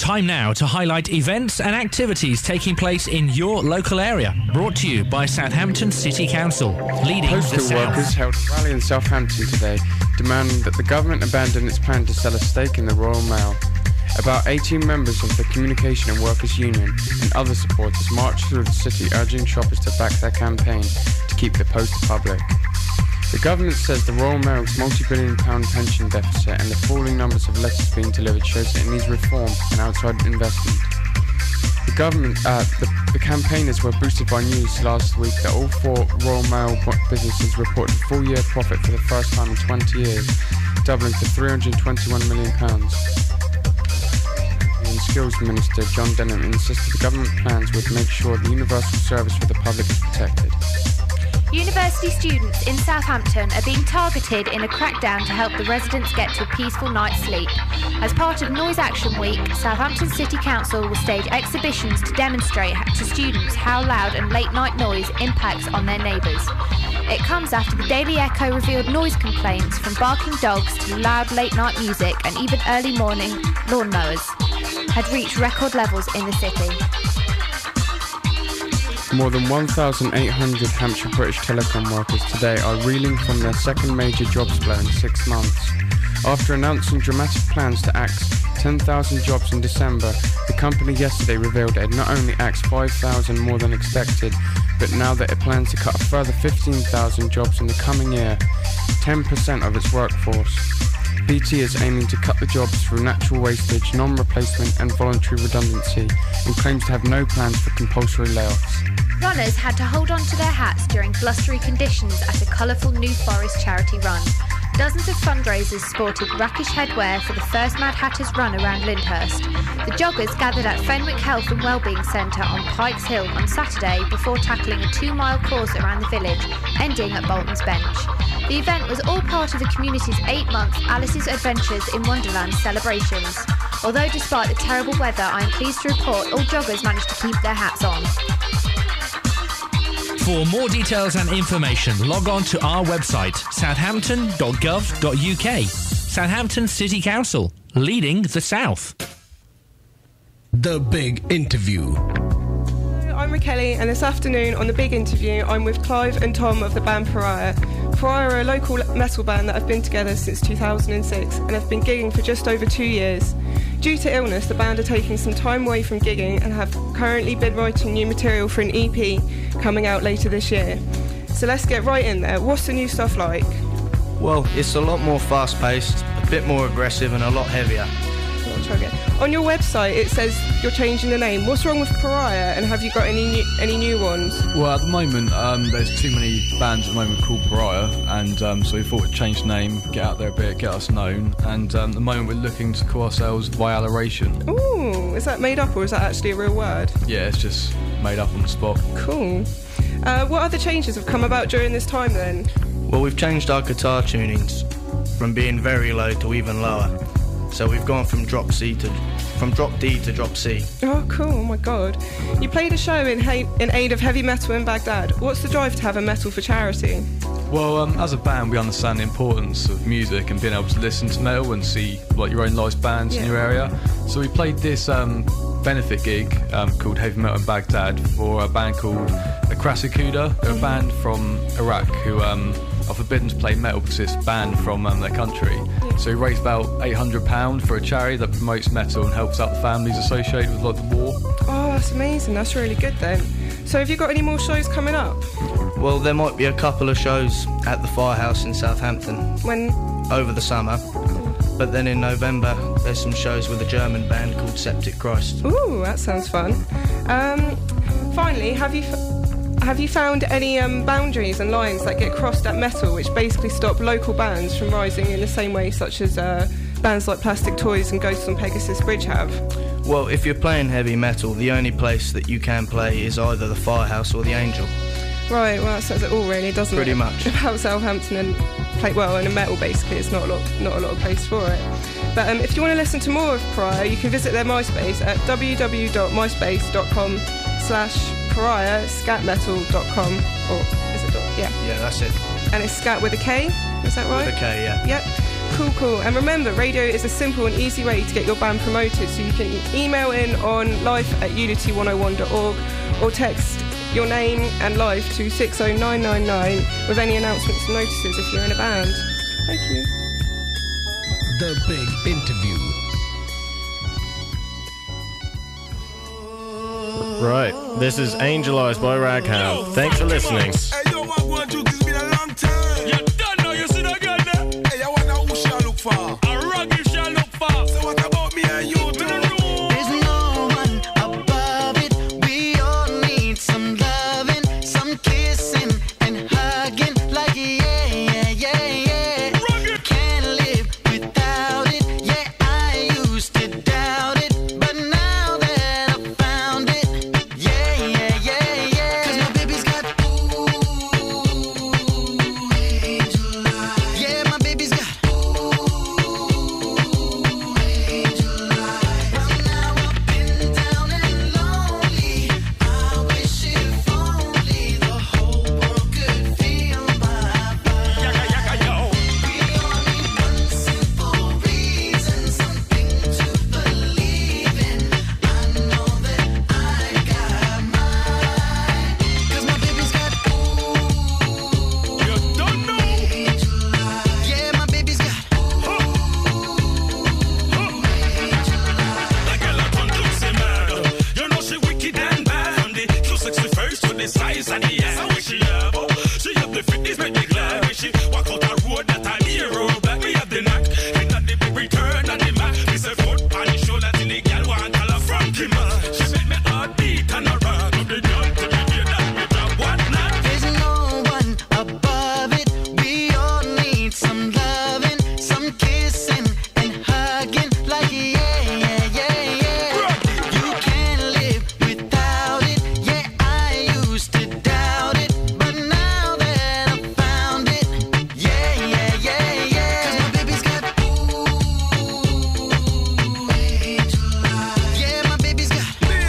Time now to highlight events and activities taking place in your local area. Brought to you by Southampton City Council, leading Postal the South. workers held a rally in Southampton today, demanding that the government abandon its plan to sell a stake in the Royal Mail. About 18 members of the Communication and Workers Union and other supporters marched through the city urging shoppers to back their campaign to keep the post public. The government says the Royal Mail's multi-billion-pound pension deficit and the falling numbers of letters being delivered shows that it needs reform and outside investment. The campaigners were boosted by news last week that all 4 Royal Mail businesses reported a full-year profit for the first time in 20 years, doubling to £321 million. And Skills Minister John Denham insisted the government plans would make sure the universal service for the public is protected. University students in Southampton are being targeted in a crackdown to help the residents get to a peaceful night's sleep. As part of Noise Action Week, Southampton City Council will stage exhibitions to demonstrate to students how loud and late-night noise impacts on their neighbours. It comes after the Daily Echo revealed noise complaints from barking dogs to loud late-night music and even early morning lawnmowers had reached record levels in the city. More than 1,800 Hampshire British Telecom workers today are reeling from their second major jobs blow in 6 months. After announcing dramatic plans to axe 10,000 jobs in December, the company yesterday revealed it had not only axed 5,000 more than expected, but now that it plans to cut a further 15,000 jobs in the coming year, 10% of its workforce. BT is aiming to cut the jobs through natural wastage, non-replacement and voluntary redundancy, and claims to have no plans for compulsory layoffs. Runners had to hold on to their hats during blustery conditions at a colourful New Forest charity run. Dozens of fundraisers sported rackish headwear for the first Mad Hatters run around Lyndhurst. The joggers gathered at Fenwick Health and Wellbeing Centre on Pikes Hill on Saturday before tackling a 2-mile course around the village, ending at Bolton's Bench. The event was all part of the community's 8-month Alice's Adventures in Wonderland celebrations. Although despite the terrible weather, I am pleased to report all joggers managed to keep their hats on. For more details and information, log on to our website, southampton.gov.uk. Southampton City Council, leading the South. The Big Interview. I'm Raquel, and this afternoon on The Big Interview, I'm with Clive and Tom of the band Pariah. Pariah are a local metal band that have been together since 2006 and have been gigging for just over 2 years. Due to illness, the band are taking some time away from gigging and have currently been writing new material for an EP coming out later this year. So let's get right in there. What's the new stuff like? Well, it's a lot more fast-paced, a bit more aggressive and a lot heavier. I'll try again. On your website it says you're changing the name. What's wrong with Pariah, and have you got any new ones? Well, at the moment there's too many bands at the moment called Pariah, and so we thought we'd change the name, get out there a bit, get us known, and at the moment we're looking to call ourselves Vialeration. Ooh, is that made up or is that actually a real word? Yeah, it's just made up on the spot. Cool. What other changes have come about during this time then? Well, we've changed our guitar tunings from being very low to even lower. So we've gone from drop D to drop C. Oh, cool. Oh, my God. You played a show in aid of heavy metal in Baghdad. What's the drive to have a metal for charity? Well, as a band, we understand the importance of music and being able to listen to metal and see like your own live bands in your area. So we played this benefit gig called Heavy Metal in Baghdad for a band called Akrasikuda. They're a band from Iraq who are forbidden to play metal because it's banned from their country. So we raised about £800 for a charity that promotes metal and helps out the families associated with like the war. Oh, that's amazing. That's really good then. So have you got any more shows coming up? Well, there might be a couple of shows at the Firehouse in Southampton. When? Over the summer. But then in November there's some shows with a German band called Septic Christ. Ooh, that sounds fun. Finally, have you found any boundaries and lines that get crossed at metal which basically stop local bands from rising in the same way such as bands like Plastic Toys and Ghosts on Pegasus Bridge have? Well, if you're playing heavy metal, the only place that you can play is either the Firehouse or the Angel. Right, well that says it all really, doesn't Pretty it? much. About Southampton and in a metal basically, it's not a lot of place for it. But if you want to listen to more of Pariah, you can visit their MySpace at www.myspace.com/pariah-scatmetal.com, or is it dot? Yeah. Yeah, that's it. And it's scat with a K, is that right? With a K, yeah. Yep. Cool. And remember, radio is a simple and easy way to get your band promoted. So you can email in on life@unity101.org or text your name and life to 60999 with any announcements and notices if you're in a band. Thank you. The Big Interview. Right, this is Angelized by Raghound. Thanks for listening. Hey, yo, what one, two, this been a long time. You done now, you see that girl there? Hey, I wonder who shall look for. A rug you shall look for. So what about me and you too? There's no one above it. We all need some loving, some kissing and hugging. Like can't live without it. Yeah, I used to doubt it, but now that I found it, cause my baby's got angel eyes. Yeah, my baby's got angel eyes. Now I've been down and lonely. I wish if only the whole world could feel my vibe. We all need one simple reason, something to believe in. I know that I got mine. Cause my baby's got You don't know. angel eyes. Yeah, my baby's got That girl a turn Lucy mad. You know she wicked and bad. From the Q61st to the size of the ass. I wish she have. She have the fitness, make me glad. When she walk out a road that time hero black. We have the knack. And that the big return and the back. This a foot on the shoulder till the girl want call her Frankie man. She make me heart beat and a rock. Up the girl to the day that me drop what not. There's no one above it. We all need some loving, some kissing and hugging. Like You can't live without it. Yeah, I used to doubt it, but now that I found it, cause my baby's got angel eyes. Yeah, my baby's got angel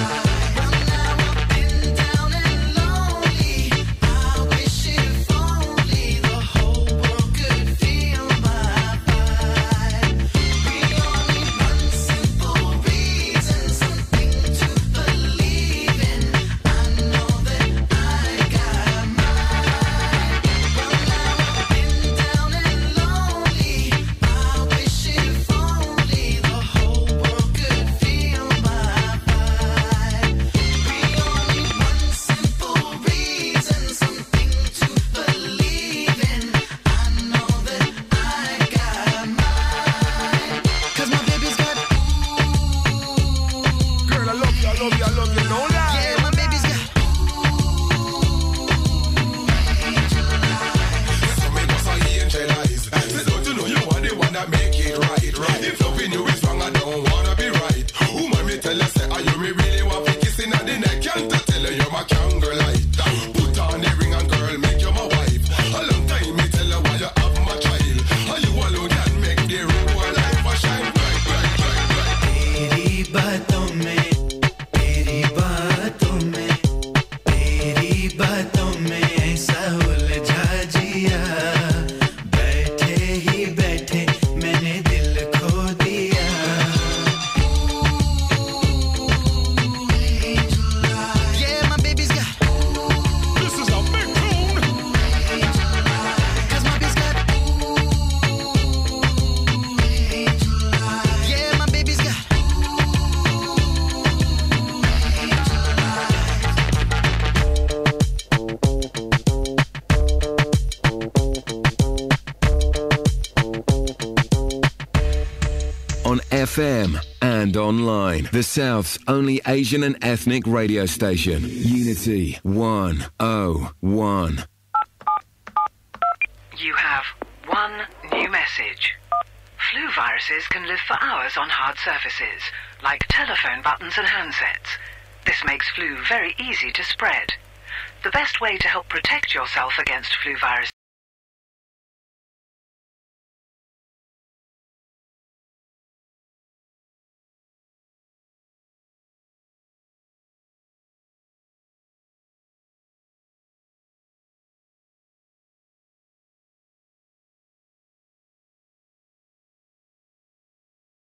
eyes. Now I've been down and lonely. I wish if only the whole world could feel my vibe. We all need one simple reason, something to believe in. I know that I got mine. Well, now I've been down and lonely. I wish if only the whole world could feel my vibe. We all need one simple reason, something to believe in. I know that I got mine. Cause my baby's got Girl, I love you, no lie. yeah, my baby's got angel eyes. So me just a angel eyes. Say don't you know you are the one that make it right. If loving you is wrong, I don't wanna be right. Woman, me tell you, say, are you me really want to kiss in the neck? Can't I tell you you're my candle light? Put on the ring and girl, make you my wife. A long time me tell you why you have my child. Are you alone can make the whole life a shine bright, bright, bright, bright. तेरी बातों में ऐसा उलझा जिया बैठे ही बैठे मैंने दिल खो दिया Yeah, my baby's got This is a big tune. cause my baby's got yeah, my baby's got On FM and online. The South's only Asian and ethnic radio station. Unity 101. You have one new message. Flu viruses can live for hours on hard surfaces, like telephone buttons and handsets. This makes flu very easy to spread. The best way to help protect yourself against flu virus